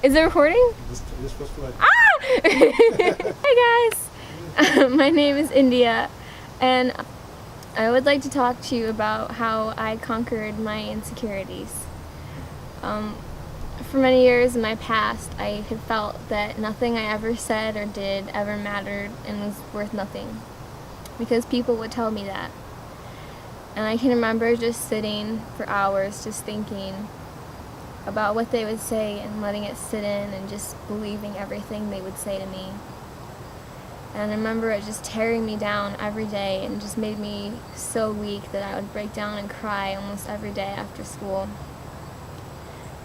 Is it recording? This was like... Ah! Hey guys! My name is India, and I would like to talk to you about how I conquered my insecurities. For many years in my past, I had felt that nothing I ever said or did ever mattered and was worth nothing, because people would tell me that. And I can remember just sitting for hours just thinking about what they would say and letting it sit in and just believing everything they would say to me. And I remember it just tearing me down every day and just made me so weak that I would break down and cry almost every day after school.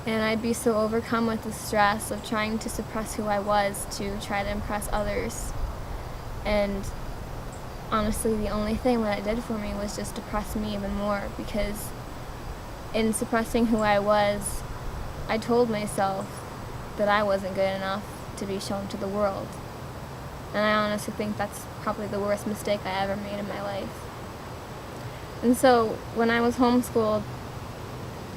And I'd be so overcome with the stress of trying to suppress who I was to try to impress others. And honestly, the only thing that it did for me was just depress me even more, because in suppressing who I was, I told myself that I wasn't good enough to be shown to the world. And I honestly think that's probably the worst mistake I ever made in my life. And so when I was homeschooled,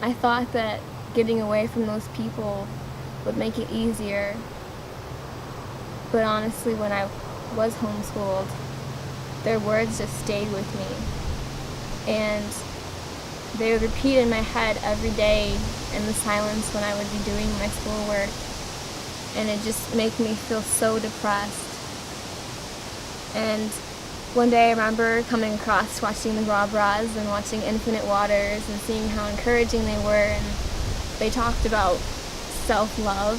I thought that getting away from those people would make it easier. But honestly, when I was homeschooled, their words just stayed with me. And they would repeat in my head every day in the silence when I would be doing my schoolwork. And it just made me feel so depressed. And one day I remember coming across watching the Raw Bras and watching Infinite Waters and seeing how encouraging they were, and they talked about self-love,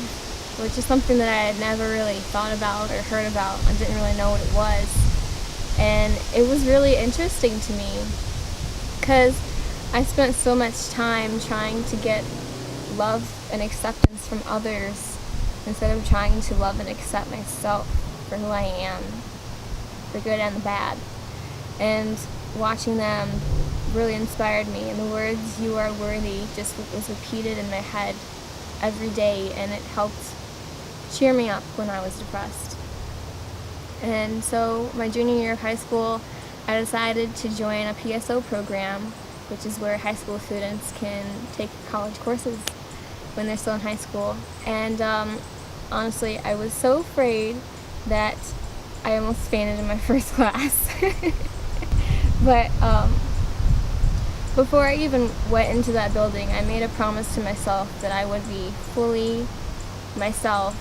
which is something that I had never really thought about or heard about. I didn't really know what it was. And it was really interesting to me, because I spent so much time trying to get love and acceptance from others instead of trying to love and accept myself for who I am, the good and the bad. And watching them really inspired me, and the words "you are worthy" just was repeated in my head every day, and it helped cheer me up when I was depressed. And so my junior year of high school, I decided to join a PSO program, which is where high school students can take college courses when they're still in high school. And honestly, I was so afraid that I almost fainted in my first class. But before I even went into that building, I made a promise to myself that I would be fully myself,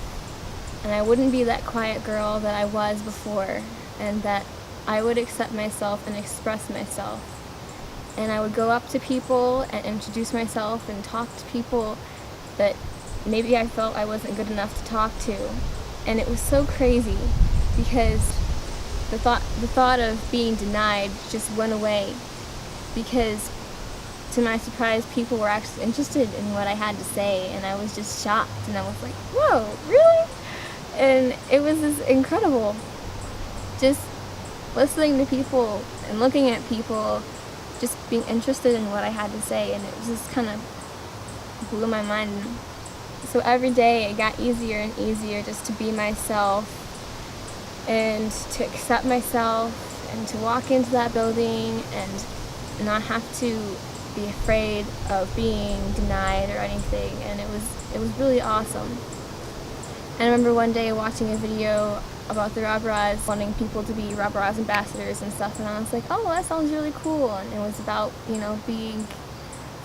and I wouldn't be that quiet girl that I was before, and that I would accept myself and express myself. And I would go up to people and introduce myself and talk to people that maybe I felt I wasn't good enough to talk to. And it was so crazy, because the thought of being denied just went away, because to my surprise, people were actually interested in what I had to say, and I was just shocked, and I was like, whoa, really? And it was just incredible, just listening to people and looking at people, just being interested in what I had to say, and it just kind of blew my mind. So every day it got easier and easier just to be myself and to accept myself and to walk into that building and not have to be afraid of being denied or anything. And it was really awesome. And I remember one day watching a video about the Raw Bras, wanting people to be Raw Bras ambassadors and stuff, and I was like, oh, that sounds really cool. And it was about, being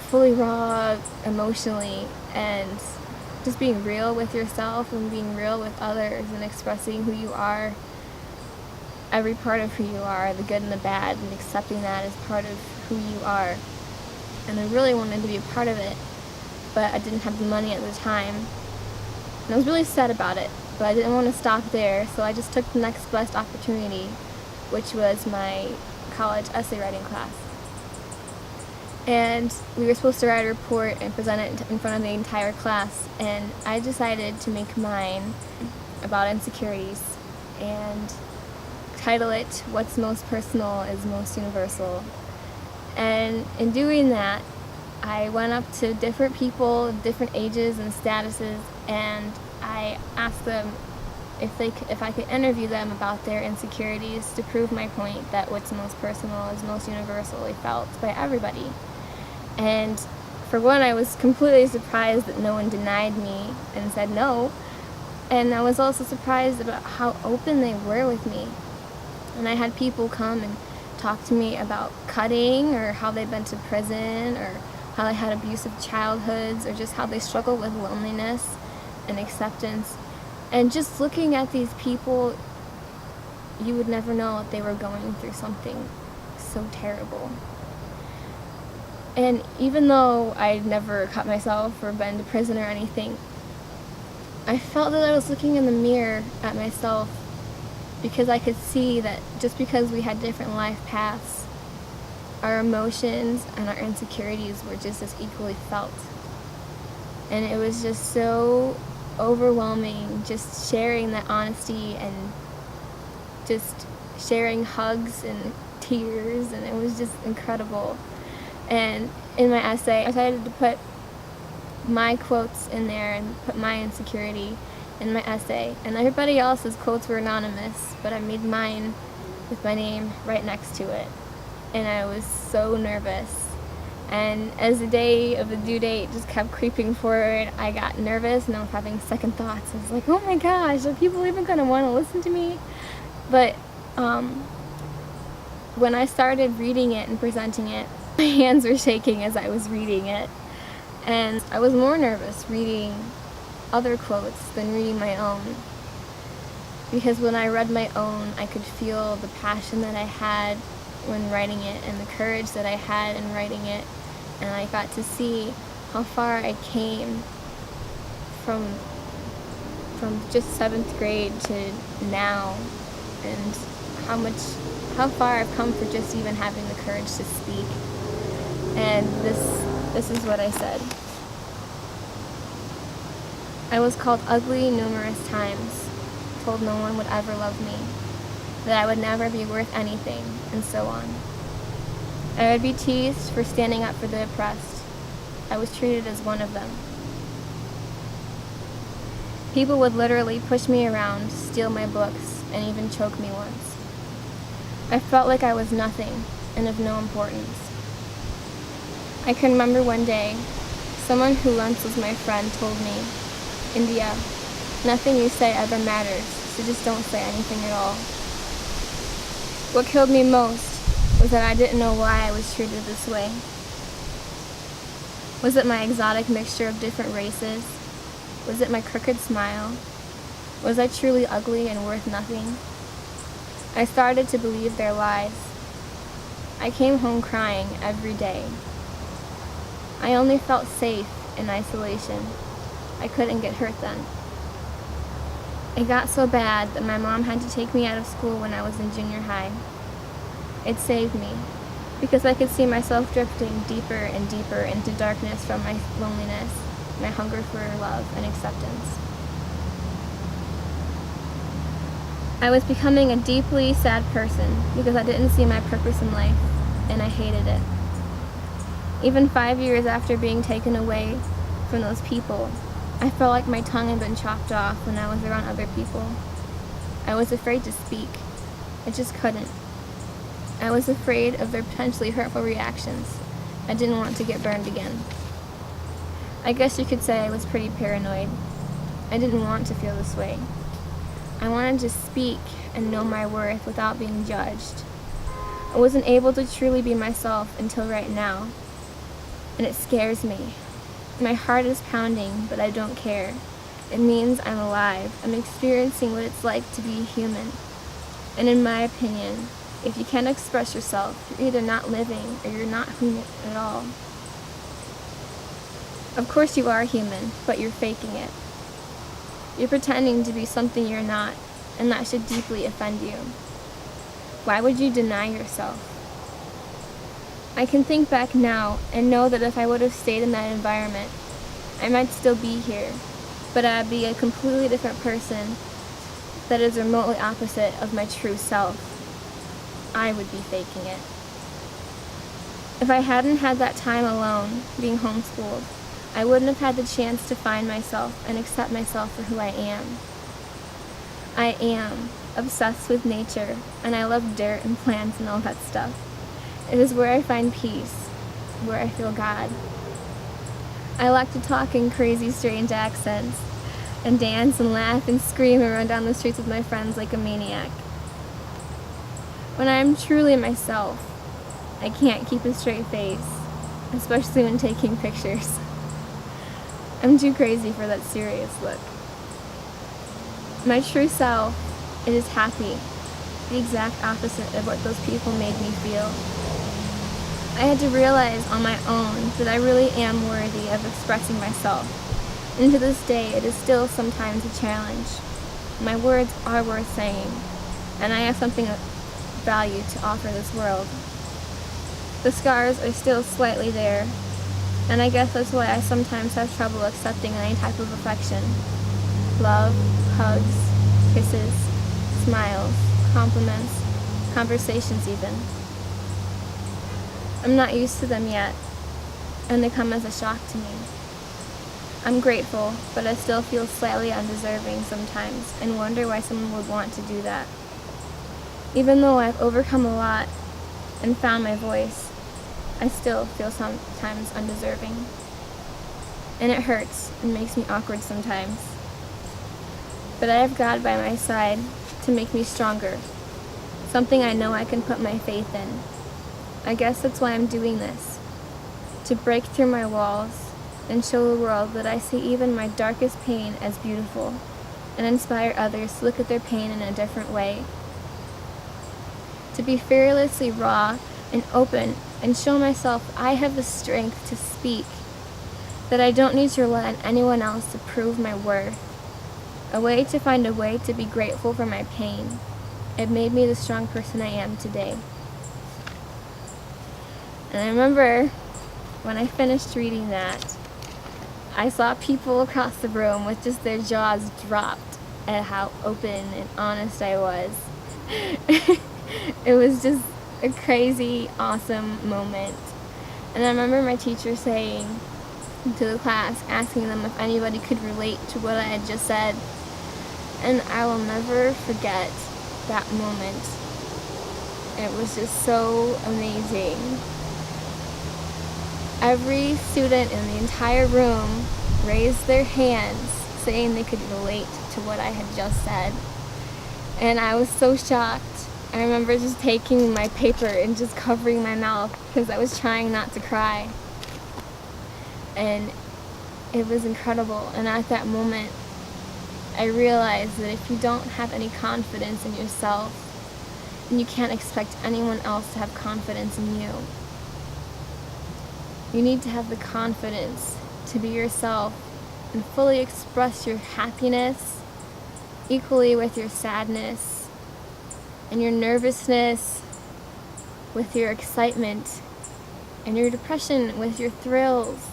fully raw emotionally and just being real with yourself and being real with others and expressing who you are, every part of who you are, the good and the bad, and accepting that as part of who you are. And I really wanted to be a part of it, but I didn't have the money at the time. And I was really sad about it, but I didn't want to stop there, so I just took the next best opportunity, which was my college essay writing class. And we were supposed to write a report and present it in front of the entire class, and I decided to make mine about insecurities and title it "What's Most Personal is Most Universal." And in doing that, I went up to different people of different ages and statuses, and I asked them if I could interview them about their insecurities to prove my point that what's most personal is most universally felt by everybody. And For one, I was completely surprised that no one denied me and said no. And I was also surprised about how open they were with me. And I had people come and talk to me about cutting, or how they'd been to prison, or how they had abusive childhoods, or just how they struggle with loneliness and acceptance. And just looking at these people, you would never know if they were going through something so terrible. And even though I'd never cut myself or been to prison or anything, I felt that I was looking in the mirror at myself, because I could see that just because we had different life paths, our emotions and our insecurities were just as equally felt. And it was just so overwhelming, just sharing that honesty and just sharing hugs and tears, and it was just incredible. And in my essay, I decided to put my quotes in there and put my insecurity in my essay. And everybody else's quotes were anonymous, but I made mine with my name right next to it. And I was so nervous. And as the day of the due date just kept creeping forward, I got nervous and I was having second thoughts. I was like, oh my gosh, are people even going to want to listen to me? But when I started reading it and presenting it, my hands were shaking as I was reading it. And I was more nervous reading other quotes than reading my own. Because when I read my own, I could feel the passion that I had when writing it and the courage that I had in writing it. And I got to see how far I came from just 7th grade to now, and how far I've come for just even having the courage to speak. And this is what I said. I was called ugly numerous times, told no one would ever love me, that I would never be worth anything, and so on. I would be teased for standing up for the oppressed. I was treated as one of them. People would literally push me around, steal my books, and even choke me once. I felt like I was nothing and of no importance. I can remember one day, someone who once was my friend told me, India, nothing you say ever matters, so just don't say anything at all. What killed me most was that I didn't know why I was treated this way. Was it my exotic mixture of different races? Was it my crooked smile? Was I truly ugly and worth nothing? I started to believe their lies. I came home crying every day. I only felt safe in isolation. I couldn't get hurt then. It got so bad that my mom had to take me out of school when I was in junior high. It saved me, because I could see myself drifting deeper and deeper into darkness from my loneliness, my hunger for love and acceptance. I was becoming a deeply sad person because I didn't see my purpose in life, and I hated it. Even 5 years after being taken away from those people, I felt like my tongue had been chopped off when I was around other people. I was afraid to speak. I just couldn't. I was afraid of their potentially hurtful reactions. I didn't want to get burned again. I guess you could say I was pretty paranoid. I didn't want to feel this way. I wanted to speak and know my worth without being judged. I wasn't able to truly be myself until right now, and it scares me. My heart is pounding, but I don't care. It means I'm alive. I'm experiencing what it's like to be human. And in my opinion, if you can't express yourself, you're either not living or you're not human at all. Of course you are human, but you're faking it. You're pretending to be something you're not, and that should deeply offend you. Why would you deny yourself? I can think back now and know that if I would have stayed in that environment, I might still be here, but I'd be a completely different person that is remotely opposite of my true self. I would be faking it. If I hadn't had that time alone, being homeschooled, I wouldn't have had the chance to find myself and accept myself for who I am. I am obsessed with nature, and I love dirt and plants and all that stuff. It is where I find peace, where I feel God. I like to talk in crazy, strange accents and dance and laugh and scream and run down the streets with my friends like a maniac. When I am truly myself, I can't keep a straight face, especially when taking pictures. I'm too crazy for that serious look. My true self is happy, the exact opposite of what those people made me feel. I had to realize on my own that I really am worthy of expressing myself, and to this day it is still sometimes a challenge. My words are worth saying, and I have something of value to offer this world. The scars are still slightly there, and I guess that's why I sometimes have trouble accepting any type of affection. Love, hugs, kisses, smiles, compliments, conversations even. I'm not used to them yet, and they come as a shock to me. I'm grateful, but I still feel slightly undeserving sometimes and wonder why someone would want to do that. Even though I've overcome a lot and found my voice, I still feel sometimes undeserving. And it hurts and makes me awkward sometimes. But I have God by my side to make me stronger, something I know I can put my faith in. I guess that's why I'm doing this, to break through my walls and show the world that I see even my darkest pain as beautiful and inspire others to look at their pain in a different way. To be fearlessly raw and open and show myself I have the strength to speak, that I don't need to rely on anyone else to prove my worth. A way to find a way to be grateful for my pain. It made me the strong person I am today. And I remember when I finished reading that, I saw people across the room with just their jaws dropped at how open and honest I was. It was just a crazy, awesome moment. And I remember my teacher saying to the class, asking them if anybody could relate to what I had just said. And I will never forget that moment. It was just so amazing. Every student in the entire room raised their hands saying they could relate to what I had just said. And I was so shocked. I remember just taking my paper and just covering my mouth because I was trying not to cry. And it was incredible. And at that moment, I realized that if you don't have any confidence in yourself, then you can't expect anyone else to have confidence in you. You need to have the confidence to be yourself and fully express your happiness equally with your sadness and your nervousness with your excitement and your depression with your thrills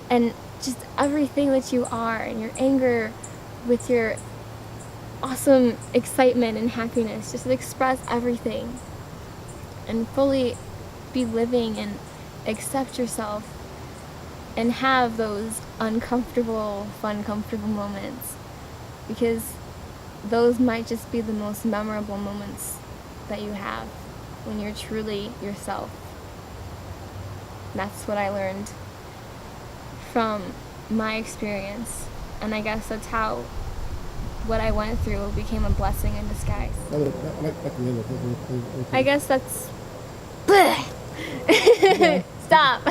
and just everything that you are, and your anger with your awesome excitement and happiness. Just express everything and fully be living and accept yourself and have those uncomfortable, fun, comfortable moments, because those might just be the most memorable moments that you have when you're truly yourself. That's what I learned from my experience, and I guess that's how what I went through became a blessing in disguise. I guess that's... Stop!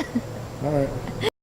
All right.